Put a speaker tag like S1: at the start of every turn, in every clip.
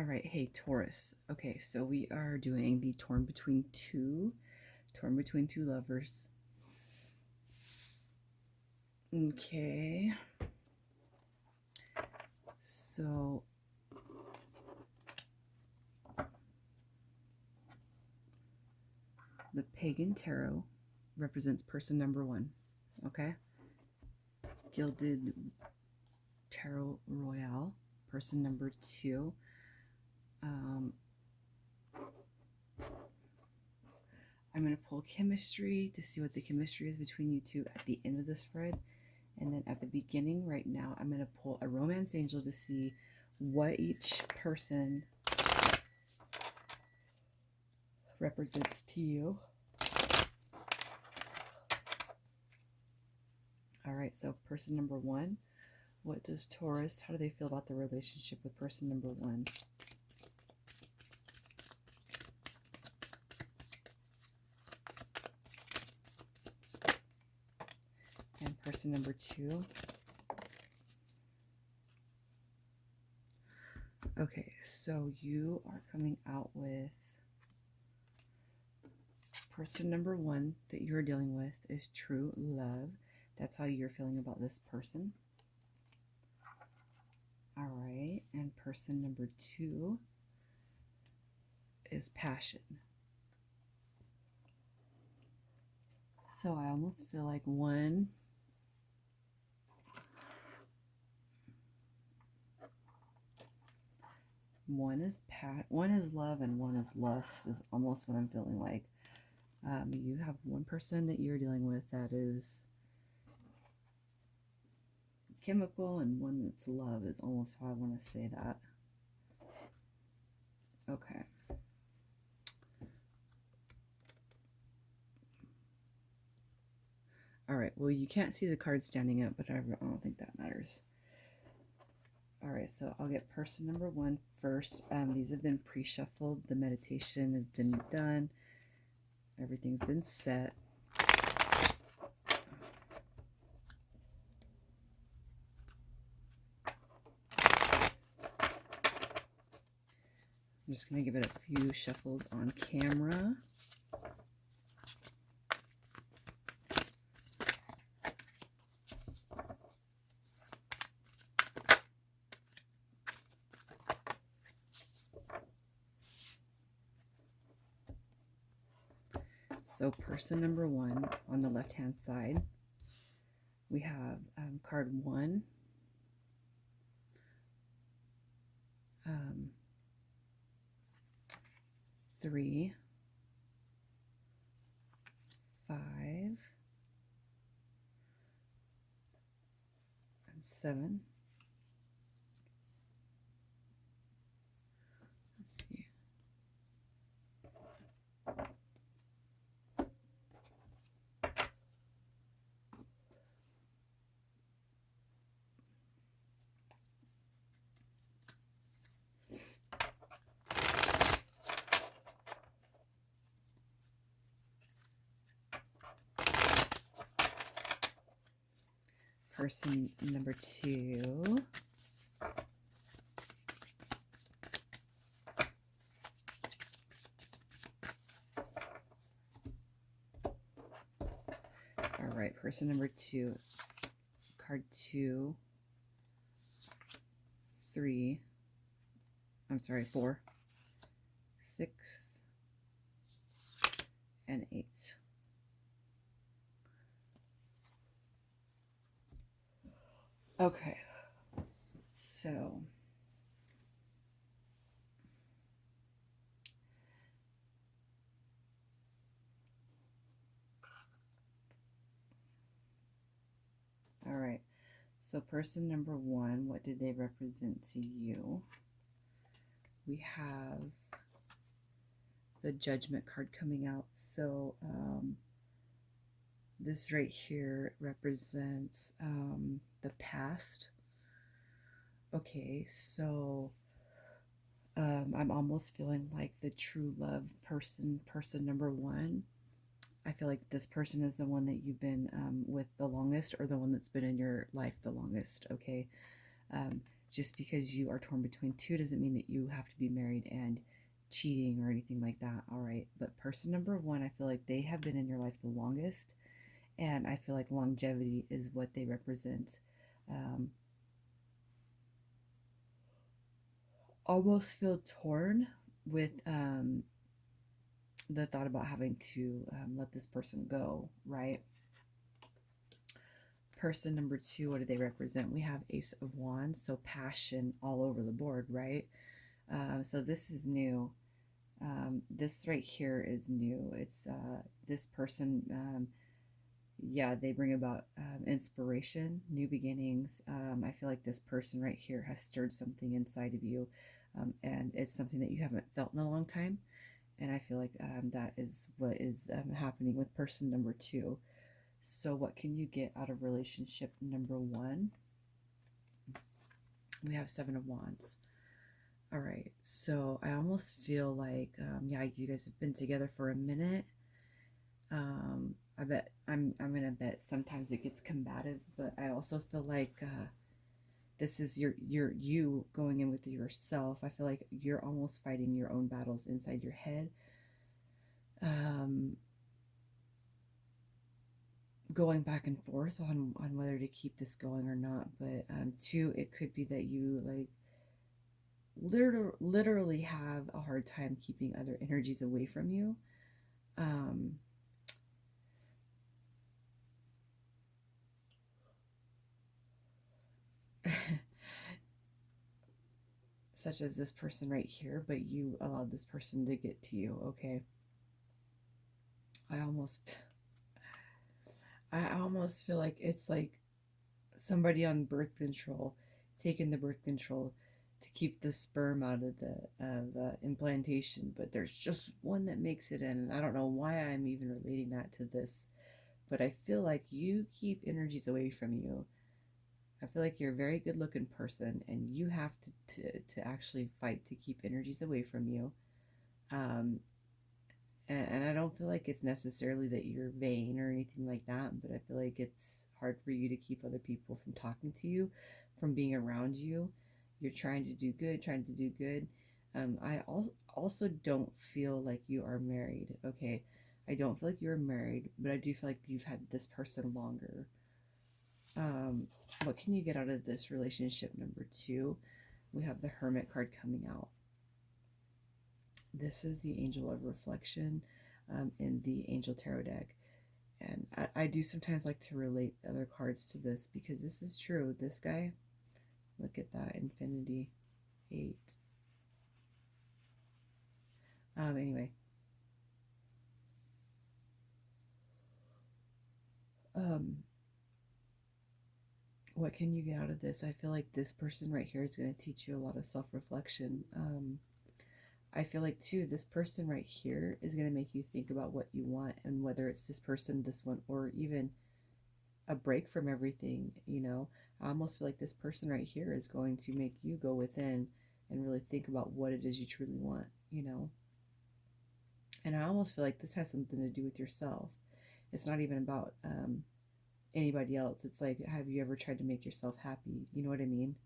S1: All right, hey Taurus. Okay, so we are doing the torn between two lovers. Okay. So the pagan tarot represents person number one. Okay. Gilded tarot royale, person number two. I'm going to pull chemistry to see what the chemistry is between you two at the end of the spread. And then at the beginning, right now, I'm going to pull a romance angel to see what each person represents to you. All right, so person number one. What does Taurus, how do they feel about the relationship with person number one? And person number two. Okay, so you are coming out with person number one that you're dealing with is true love. That's how you're feeling about this person. All right, and person number two is passion. So I almost feel like one is love and one is lust is almost what I'm feeling like. You have one person that you're dealing with that is chemical and one that's love is almost how I want to say that. Okay. All right, well, you can't see the cards standing up, but I don't think that matters. All right, so I'll get person number one first. These have been pre-shuffled. The meditation has been done. Everything's been set. I'm just going to give it a few shuffles on camera. So person number one on the left-hand side, we have card one, three, 5, and 7. Let's see. Person number two. All right, person number two, card 2, 3, I'm sorry, 4, 6, and 8. Okay, so all right, so person number one, what did they represent to you? We have the Judgment card coming out. So this right here represents the past. Okay, so I'm almost feeling like the true love person number one. I feel like this person is the one that you've been with the longest, or the one that's been in your life the longest. Okay, Just because you are torn between two doesn't mean that you have to be married and cheating or anything like that. All right. But person number one, I feel like they have been in your life the longest. And I feel like longevity is what they represent. Almost feel torn with the thought about having to let this person go, right? Person number two, what do they represent? We have Ace of Wands, so passion all over the board, right? So this is new. This right here is new. It's this person, yeah, they bring about inspiration, new beginnings. I feel like this person right here has stirred something inside of you, and it's something that you haven't felt in a long time. And I feel like that is what is happening with person number two. So, what can you get out of relationship number one? We have Seven of Wands. All right. So, I almost feel like, yeah, you guys have been together for a minute. I bet I'm gonna bet sometimes it gets combative, but I also feel like this is you going in with yourself. I feel like you're almost fighting your own battles inside your head. Going back and forth on whether to keep this going or not. But two, it could be that you like literally have a hard time keeping other energies away from you. Such as this person right here, but you allowed this person to get to you. Okay. I almost feel like it's like somebody on birth control taking the birth control to keep the sperm out of the implantation, but there's just one that makes it in. And I don't know why I'm even relating that to this, but I feel like you keep energies away from you. I feel like you're a very good looking person, and you have to actually fight to keep energies away from you. Um, and I don't feel like it's necessarily that you're vain or anything like that, but I feel like it's hard for you to keep other people from talking to you, from being around you. You're trying to do good, trying to do good. I also don't feel like you are married, okay? I don't feel like you're married, but I do feel like you've had this person longer. What can you get out of this relationship number two? We have the Hermit card coming out. This is the Angel of Reflection in the Angel Tarot deck. And I do sometimes like to relate other cards to this because this is true. This guy, look at that, Infinity 8. Anyway. What can you get out of this? I feel like this person right here is going to teach you a lot of self-reflection. I feel like too, this person right here is going to make you think about what you want and whether it's this person, this one, or even a break from everything, you know. I almost feel like this person right here is going to make you go within and really think about what it is you truly want, you know. And I almost feel like this has something to do with yourself. It's not even about anybody else. It's like, have you ever tried to make yourself happy? You know what I mean?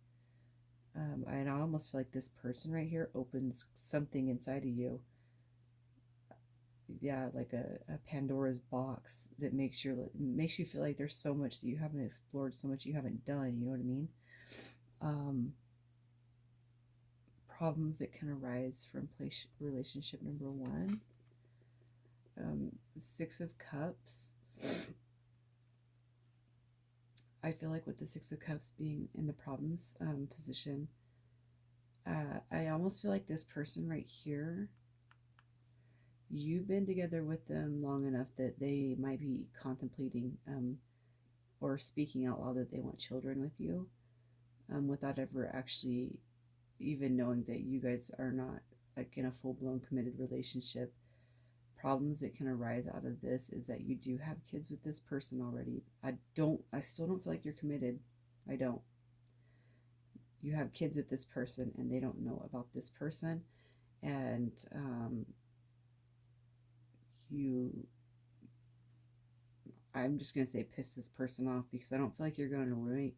S1: And I almost feel like this person right here opens something inside of you. Yeah, like a Pandora's box that makes you feel like there's so much that you haven't explored, so much you haven't done. You know what I mean? Problems that can arise from relationship number one. Six of Cups. I feel like with the Six of Cups being in the problems position, I almost feel like this person right here, you've been together with them long enough that they might be contemplating or speaking out loud that they want children with you without ever actually even knowing that you guys are not like in a full-blown committed relationship. Problems that can arise out of this is that you do have kids with this person already. I still don't feel like you're committed. I don't. You have kids with this person and they don't know about this person, and I'm just going to say piss this person off because I don't feel like you're going to ruin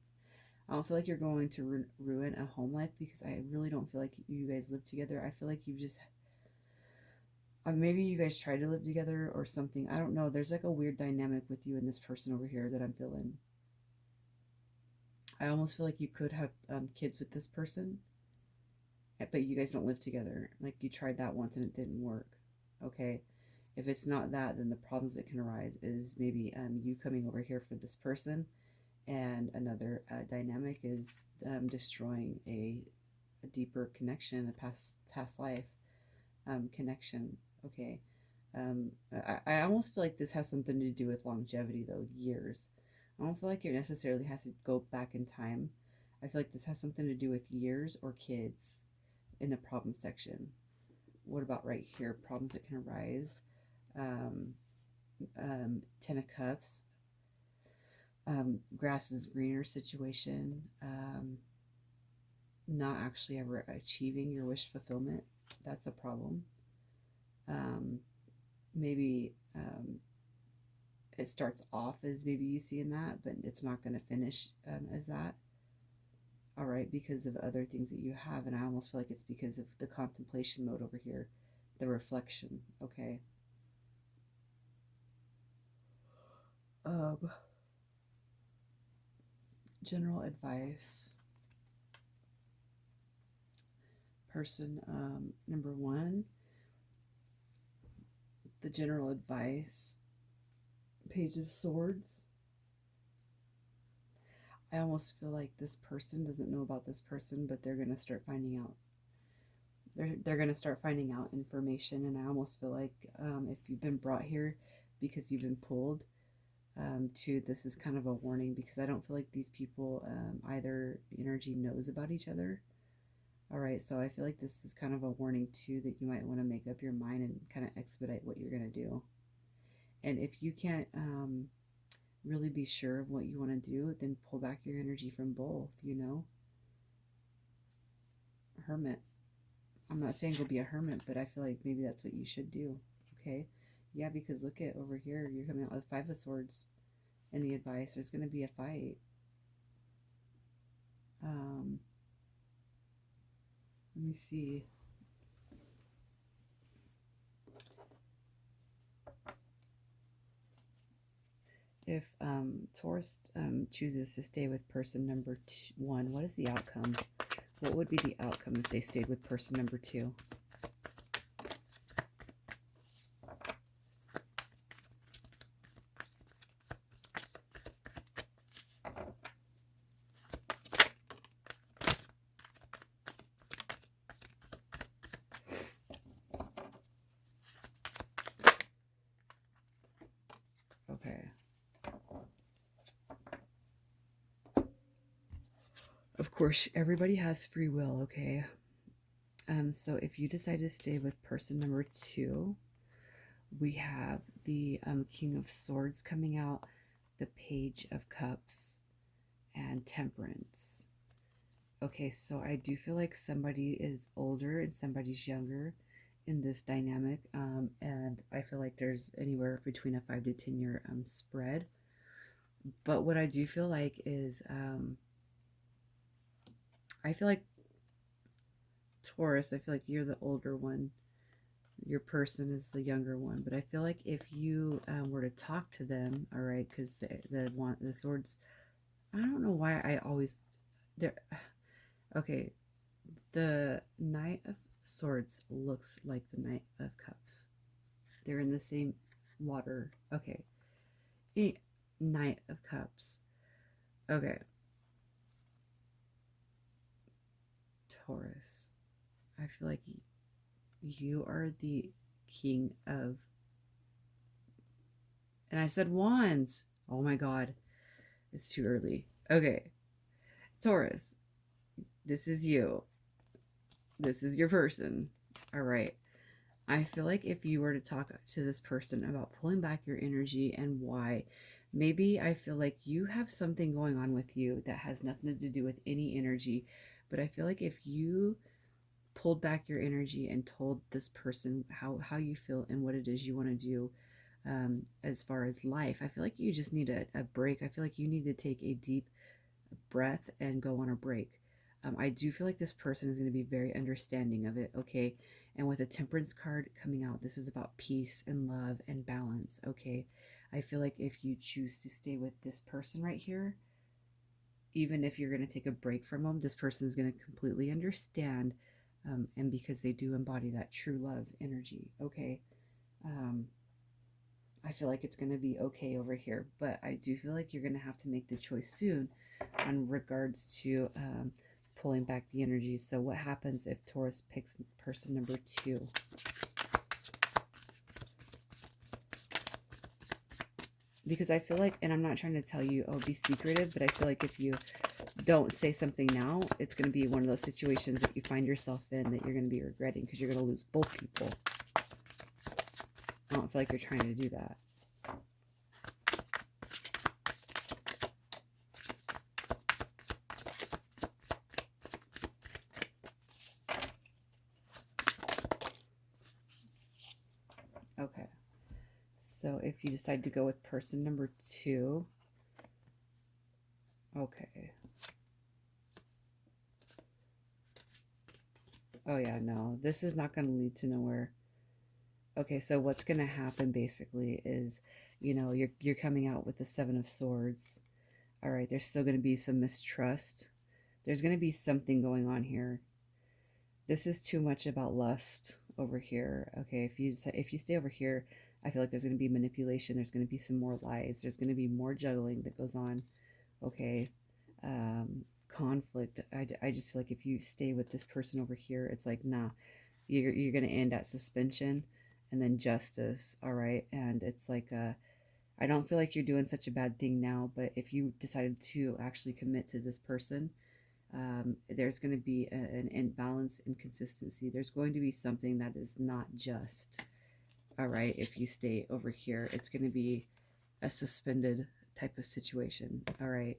S1: I don't feel like you're going to ruin a home life, because I really don't feel like you guys live together. I feel like you just, maybe you guys try to live together or something. I don't know. There's like a weird dynamic with you and this person over here that I'm feeling. I almost feel like you could have kids with this person, but you guys don't live together. Like you tried that once and it didn't work. Okay. If it's not that, then the problems that can arise is maybe you coming over here for this person, and another dynamic is destroying a deeper connection, a past life connection. Okay. I almost feel like this has something to do with longevity, though, years. I don't feel like it necessarily has to go back in time. I feel like this has something to do with years or kids in the problem section. What about right here? Problems that can arise. Um, 10 of Cups. Grass is greener situation. Not actually ever achieving your wish fulfillment. That's a problem. Maybe it starts off as maybe you see in that, but it's not going to finish as that. All right, because of other things that you have. And I almost feel like it's because of the contemplation mode over here, the reflection. Okay. General advice. Person number one, the general advice, Page of Swords. I almost feel like this person doesn't know about this person, but they're going to start finding out. They're going to start finding out information. And I almost feel like if you've been brought here because you've been pulled to, this is kind of a warning, because I don't feel like these people, either energy knows about each other. All right, so I feel like this is kind of a warning too, that you might want to make up your mind and kind of expedite what you're going to do. And if you can't really be sure of what you want to do, then pull back your energy from both, Hermit. I'm not saying go be a hermit, but I feel like maybe that's what you should do. Okay. Yeah, because look at over here, you're coming out with 5 of Swords in the advice. There's going to be a fight. Let me see. If Taurus chooses to stay with person number 1, what is the outcome? What would be the outcome if they stayed with person number 2? Okay. Of course, everybody has free will, okay? So if you decide to stay with person number 2, we have the King of Swords coming out, the Page of Cups, and Temperance. Okay, so I do feel like somebody is older and somebody's younger in this dynamic, and I feel like there's anywhere between a 5 to 10 year spread. But what I do feel like is I feel like Taurus, I feel like you're the older one, your person is the younger one, but I feel like if you were to talk to them, all right, because the swords, I don't know why I always there. Okay, the Knight of Swords looks like the Knight of Cups. They're in the same water. Okay, Knight of Cups. Okay, Taurus. I feel like you are the king of, and I said wands. Oh my god, it's too early. Okay, Taurus, this is you. This is your person. All right. I feel like if you were to talk to this person about pulling back your energy and why, maybe I feel like you have something going on with you that has nothing to do with any energy. But I feel like if you pulled back your energy and told this person how you feel and what it is you want to do as far as life, I feel like you just need a break. I feel like you need to take a deep breath and go on a break. I do feel like this person is going to be very understanding of it, okay? And with the Temperance card coming out, this is about peace and love and balance, okay? I feel like if you choose to stay with this person right here, even if you're going to take a break from them, this person is going to completely understand. And because they do embody that true love energy, okay? Um, I feel like it's going to be okay over here, but I do feel like you're going to have to make the choice soon on regards to pulling back the energy. So what happens if Taurus picks person number 2? Because I feel like, and I'm not trying to tell you, oh, be secretive, but I feel like if you don't say something now, it's going to be one of those situations that you find yourself in that you're going to be regretting because you're going to lose both people. I don't feel like you're trying to do that. Okay. So if you decide to go with person number 2, okay. Oh yeah, no, this is not going to lead to nowhere. Okay, so what's going to happen basically is, you know, you're coming out with the 7 of Swords. All right, there's still going to be some mistrust. There's going to be something going on here. This is too much about lust over here. Okay, if you stay over here, I feel like there's going to be manipulation. There's going to be some more lies. There's going to be more juggling that goes on. Okay, conflict. I just feel like if you stay with this person over here, it's like, nah, you're going to end at suspension and then justice. All right, and it's like I don't feel like you're doing such a bad thing now, but if you decided to actually commit to this person, there's going to be an imbalance, inconsistency. There's going to be something that is not just. All right, if you stay over here, it's going to be a suspended type of situation. All right.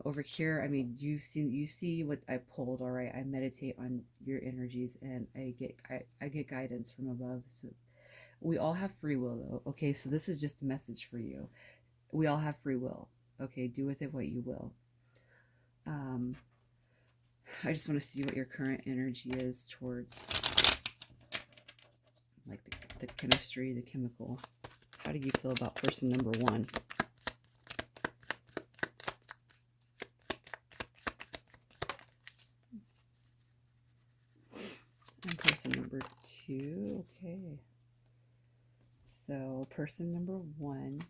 S1: Over here, I mean, you see what I pulled. All right, I meditate on your energies and I get guidance from above. So we all have free will, though. Okay, so this is just a message for you. We all have free will. Okay, do with it what you will. I just want to see what your current energy is towards, like, the chemistry, the chemical. How do you feel about person number 1? And person number 2, okay. So person number 1,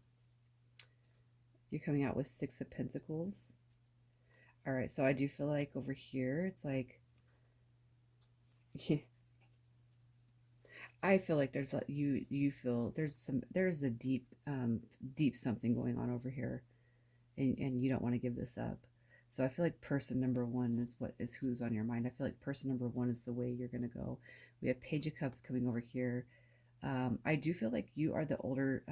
S1: you're coming out with 6 of Pentacles. All right, so I do feel like over here, it's like, I feel like there's you feel there's a deep something going on over here, and you don't want to give this up. So I feel like person number 1 is who's on your mind. I feel like person number 1 is the way you're gonna go. We have Page of Cups coming over here. I do feel like you are the older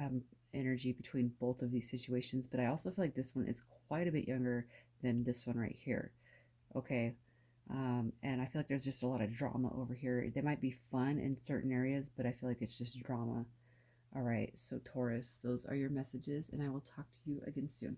S1: energy between both of these situations, but I also feel like this one is quite a bit younger than this one right here. Okay. And I feel like there's just a lot of drama over here. They might be fun in certain areas, but I feel like it's just drama. All right, so Taurus, those are your messages, and I will talk to you again soon.